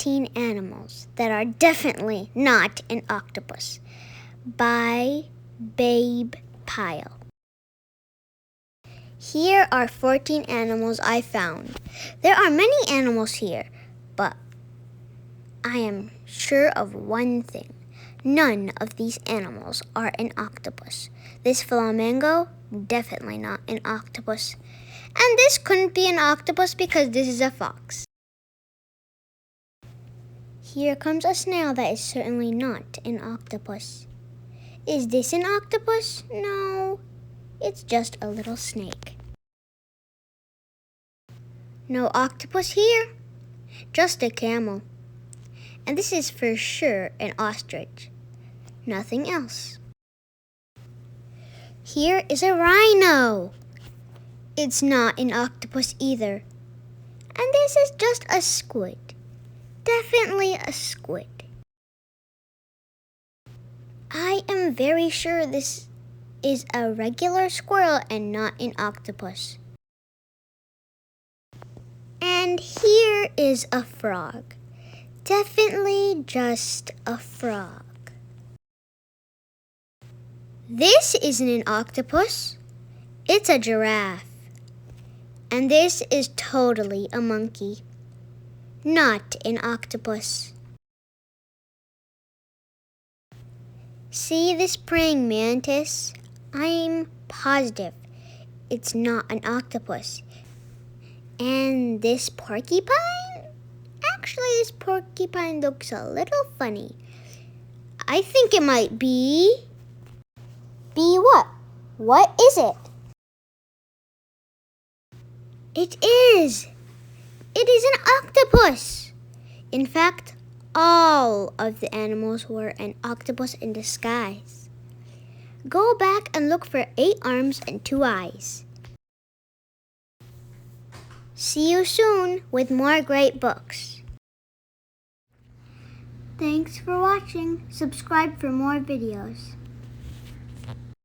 14 animals that are definitely not an octopus by Babe Pyle. Here are 14 animals I found. There are many animals here, but I am sure of one thing. None of these animals are an octopus. This flamingo, definitely not an octopus. And this couldn't be an octopus because this is a fox. Here comes a snail that is certainly not an octopus. Is this an octopus? No, it's just a little snake. No octopus here, just a camel. And this is for sure an ostrich. Nothing else. Here is a rhino. It's not an octopus either. And this is just a squid. Definitely a squid. I am very sure this is a regular squirrel and not an octopus. And here is a frog. Definitely just a frog. This isn't an octopus. It's a giraffe. And this is totally a monkey. Not an octopus. See this praying mantis? I'm positive it's not an octopus. And this porcupine? Actually, this porcupine looks a little funny. I think it might be... Be what? What is it? It is! It is an octopus! In fact, all of the animals were an octopus in disguise. Go back and look for 8 arms and 2 eyes. See you soon with more great books. Thanks for watching. Subscribe for more videos.